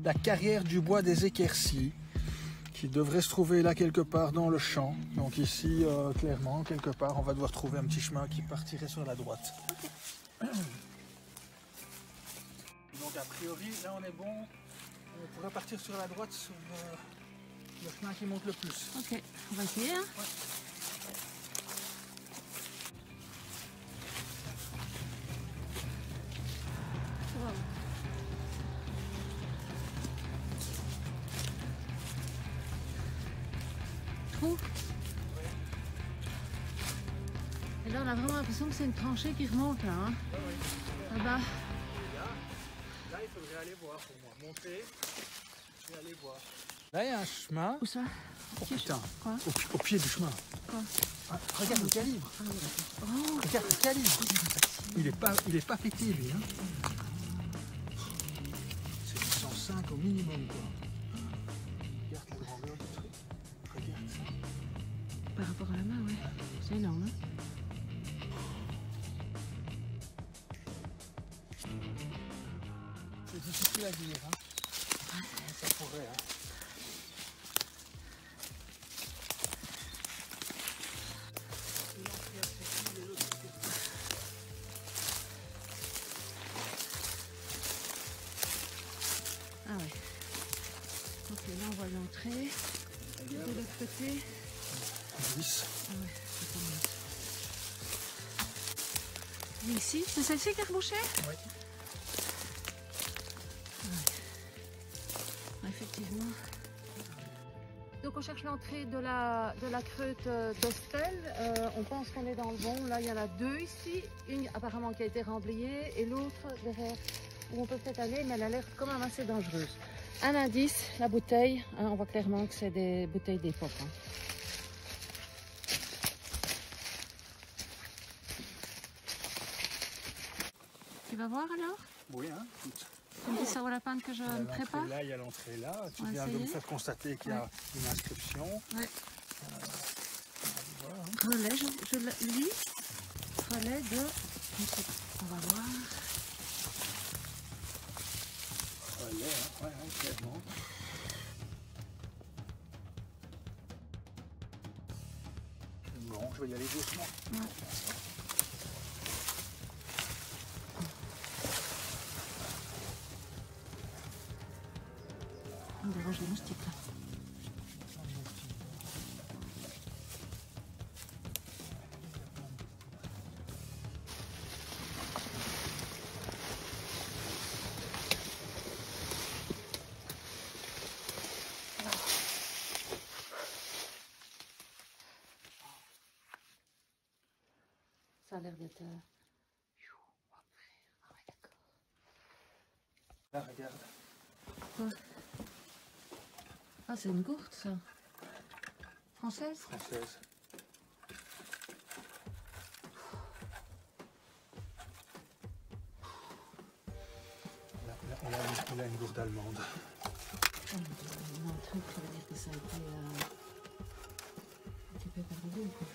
la carrière du bois des équercies, qui devrait se trouver là quelque part dans le champ. Donc ici, clairement, quelque part, on va devoir trouver un petit chemin qui partirait sur la droite. Okay. Donc a priori, là on est bon. On pourrait partir sur la droite, sur le chemin qui monte le plus. Ok, on va essayer. Hein. Ouais. Wow. Trouve. Et là on a vraiment l'impression que c'est une tranchée qui remonte là. Hein. Ouais, oui. Là-bas. Là il faudrait aller voir pour moi. Monter et aller voir. Là il y a un chemin. Où ça? Oh putain. Quoi? Au pied du chemin. Quoi? Ah, regarde le calibre. Ah, oh. Regarde le calibre. Il est pas pété lui. Hein. C'est du 105 au minimum quoi. Regarde la grandeur du truc. Regarde ça. Par rapport à la main, ouais. C'est énorme. Hein. C'est difficile à dire. Hein. Ça pourrait. Hein. Ah ouais. Ok, là on voit l'entrée. De l'autre côté. 10. Ah ouais, c'est pas mal. Et ici, c'est celle-ci qui est rebouchée? Oui. Ouais. Effectivement. Donc on cherche l'entrée de la creute d'Hostel. On pense qu'on est dans le bon. Là, il y en a deux ici. Une apparemment qui a été remblayée et l'autre derrière où on peut peut-être aller, mais elle a l'air quand même assez dangereuse. Un indice, la bouteille. Hein, on voit clairement que c'est des bouteilles d'époque. Hein. Tu vas voir alors? Oui, hein. Écoute. Tu me dis ça vaut la peine que je me prépare? Là, il y a l'entrée là. Tu Ouais, viens de me faire constater qu'il y a une inscription. Ouais. Voilà, hein. Relais, je lis. Relais de... On va voir. Relais, hein. Ouais, clairement. Bon, je vais y aller doucement. Ouais. On dérange les moustiques là. Ça a l'air d'être... Ah ouais, d'accord. Là, regarde. Quoi? Ah, c'est une gourde, ça. Française? Française. Là, on a une gourde allemande. Oh, il y a un truc, ça veut dire que ça a été occupé par le goût, quoi.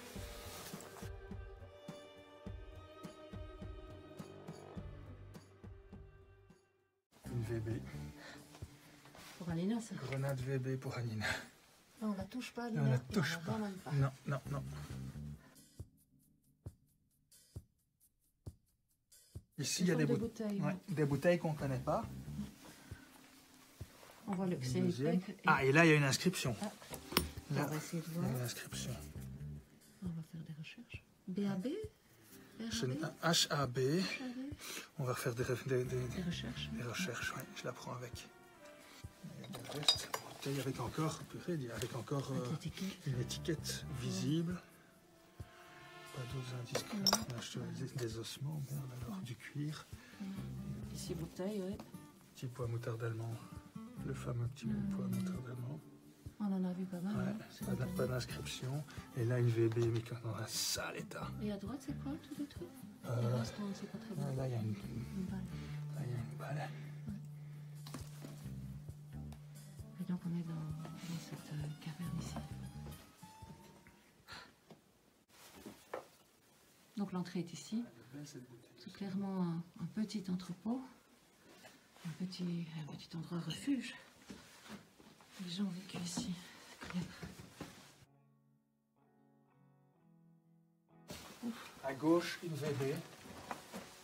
Une VB. Pour Alina, ça. Grenade VB pour Anina. Non, on la touche pas, Alina. On la touche pas. Même pas. Non, non, non. Ici, il y a des bouteilles. ouais, des bouteilles qu'on ne connaît pas. On voit le que c'est Deuxième. et... Ah, et là, il y a une inscription. Ah. Là, On va essayer de il y voir. a une inscription. On va faire des recherches. BAB? C'est une HAB. On va refaire des recherches. Des recherches, oui. Je la prends avec. Il y a le reste. Bouteille avec encore, avec encore une étiquette visible. Pas d'autres indices. Là, je te disais des ossements, merde, alors du cuir. Ici, bouteille, oui. Petit pois moutarde allemand. Le fameux petit pois moutarde allemand. On en a vu pas mal. Ouais, Hein, pas d'inscription. Et là, une VB, mais dans un sale état. Et à droite, c'est quoi, tous les trucs? C'est pas très bien. Là, il y a une balle. Là, il y a une balle. Et donc, on est dans cette caverne ici. Donc, l'entrée est ici. C'est clairement un petit entrepôt. Un petit endroit refuge. Les gens ont vécu ici. À gauche, une VB.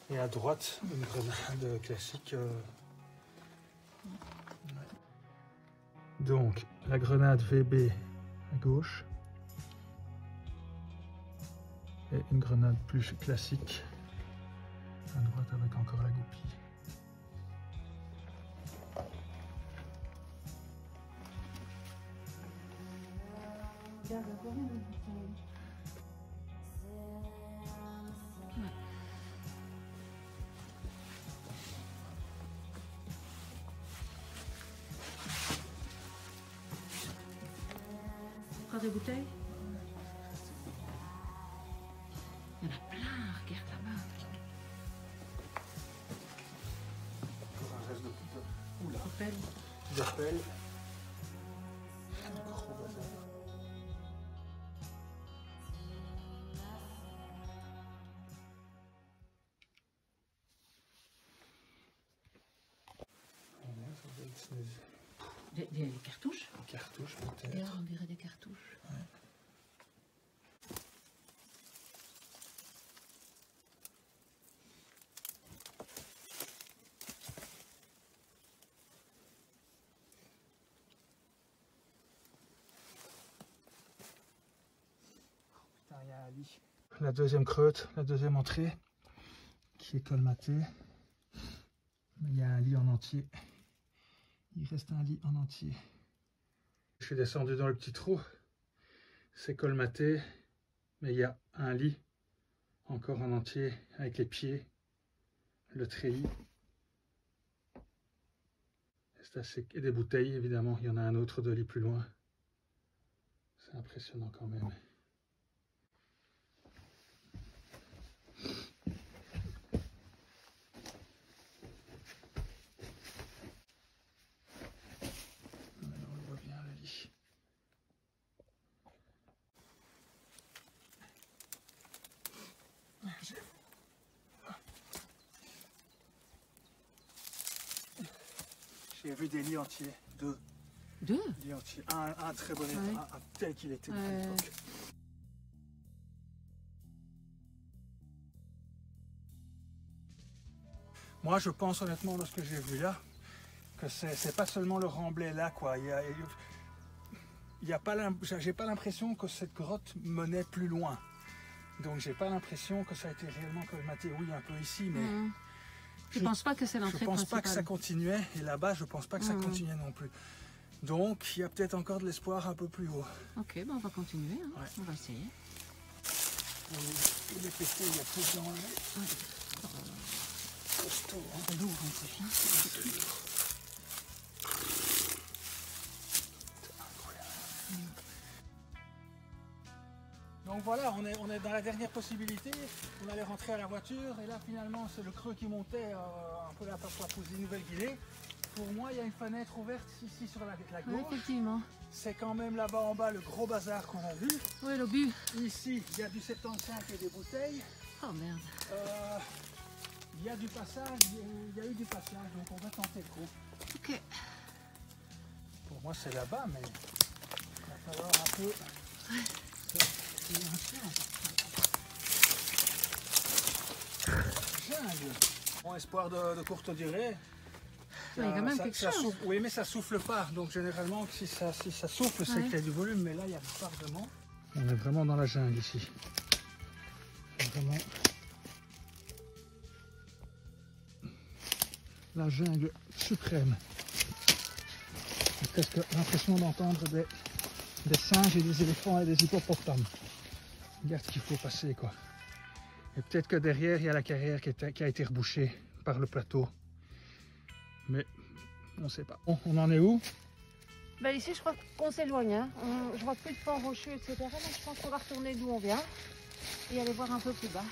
Et à droite, une grenade classique. Donc, la grenade VB à gauche. Et une grenade plus classique à droite avec encore la goupille. Encore des bouteilles? Il y en a plein, regarde là-bas. Encore un reste de... Oula. Appel. D'appel. Des cartouches? Des cartouches peut-être. Regarde, on dirait des cartouches. Ouais. Putain, il y a un lit. La deuxième creute, la deuxième entrée qui est colmatée. Il y a un lit en entier. Il reste un lit en entier. Je suis descendu dans le petit trou. C'est colmaté. Mais il y a un lit encore en entier avec les pieds, le treillis. Et des bouteilles évidemment. Il y en a un autre de lit plus loin. C'est impressionnant quand même. J'ai vu des lits entiers, deux. Deux? Lits entiers. Un très bon état, un tel qu'il était à l'époque. Moi, je pense honnêtement, lorsque j'ai vu là, que c'est pas seulement le remblai là, quoi. J'ai pas l'impression que cette grotte menait plus loin. Donc, j'ai pas l'impression que ça a été réellement colmaté. Oui, un peu ici, mais... Je pense pas que c'est l'entrée principale. Je pense pas que ça continuait, et là-bas, je pense pas que ça continuait non plus. Donc, il y a peut-être encore de l'espoir un peu plus haut. Ok, ben on va continuer, hein. On va essayer. Il est pété, il y a plus dans le... Costaud, hein. C'est lourd, hein, c'est bien. C'est lourd. C'est incroyable. Donc voilà, on est dans la dernière possibilité. On allait rentrer à la voiture et là finalement c'est le creux qui montait un peu la Papouasie-Nouvelle-Guinée. Pour moi il y a une fenêtre ouverte ici sur la gauche. Oui, effectivement. C'est quand même là-bas en bas le gros bazar qu'on a vu. Oui, l'obus. Ici il y a du 75 et des bouteilles. Oh merde. Il y a du passage, il y a eu du passage, donc on va tenter le coup. Ok. Pour moi c'est là-bas, mais il va falloir un peu... Jungle. Bon, espoir de courte durée. Il y a quand même quelque chose. Souffle, oui, mais ça souffle pas. Donc généralement, si ça souffle, c'est qu'il y a du volume. Mais là, il y a tardement. On est vraiment dans la jungle ici. Vraiment la jungle suprême. J'ai presque l'impression d'entendre des singes et des éléphants et des hippopotames. Regarde ce qu'il faut passer, quoi. Et peut-être que derrière, il y a la carrière qui a été rebouchée par le plateau. Mais on ne sait pas. Bon, on en est où? Ben ici, je crois qu'on s'éloigne. Hein. Je vois plus de pans rocheux, etc. Donc je pense qu'on va retourner d'où on vient et aller voir un peu plus bas.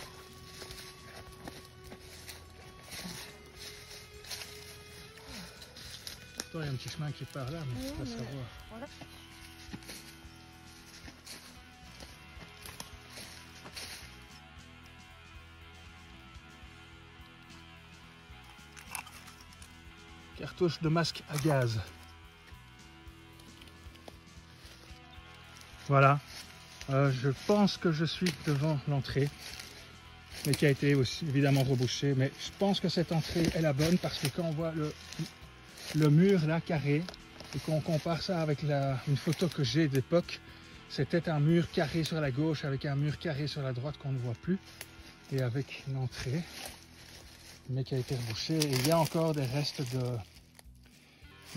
Il y a un petit chemin qui part là, mais on va savoir. Voilà. Cartouche de masque à gaz. Voilà. Je pense que je suis devant l'entrée, mais qui a été aussi évidemment rebouchée. Mais je pense que cette entrée est la bonne parce que quand on voit le mur là carré et qu'on compare ça avec une photo que j'ai d'époque, c'était un mur carré sur la gauche avec un mur carré sur la droite qu'on ne voit plus et avec une entrée, mais qui a été rebouchée. Et il y a encore des restes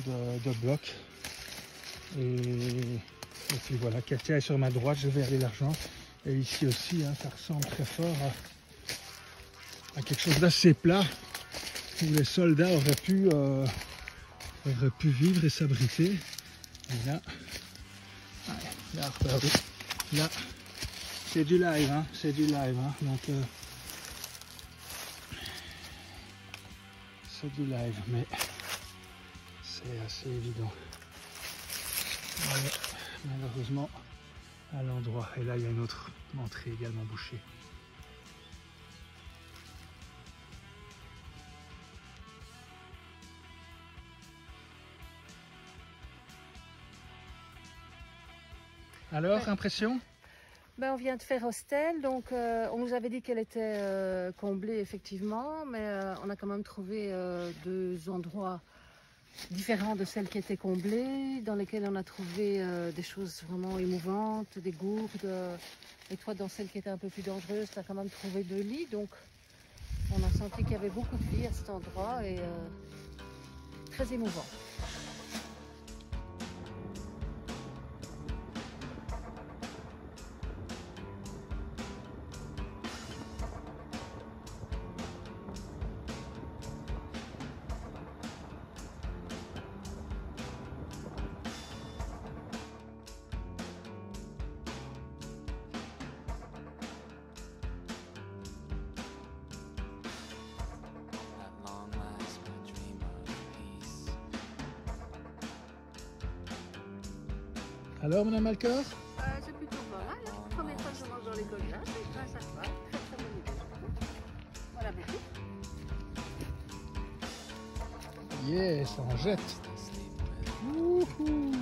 de blocs. Et puis voilà, Katia est sur ma droite, je vais aller l'argent. Et ici aussi, hein, ça ressemble très fort à quelque chose d'assez plat, où les soldats auraient pu vivre et s'abriter. Et là, là, c'est du live, hein, c'est du live. Hein, donc, c'est du live, mais c'est assez évident. Malheureusement à l'endroit, et là il y a une autre entrée également bouchée. Alors, impression? Ben, on vient de faire Hostel, donc on nous avait dit qu'elle était comblée effectivement, mais on a quand même trouvé 2 endroits différents de celles qui étaient comblées, dans lesquelles on a trouvé des choses vraiment émouvantes, des gourdes. Et toi, dans celle qui était un peu plus dangereuse, tu as quand même trouvé 2 lits, donc on a senti qu'il y avait beaucoup de vie à cet endroit et très émouvant. Alors, Madame Malcor? C'est plutôt pas mal. La première fois que je mange dans les colliers, c'est grâce à toi. Très très bonne idée. Voilà, beaucoup. Yes, on jette. Wouhou.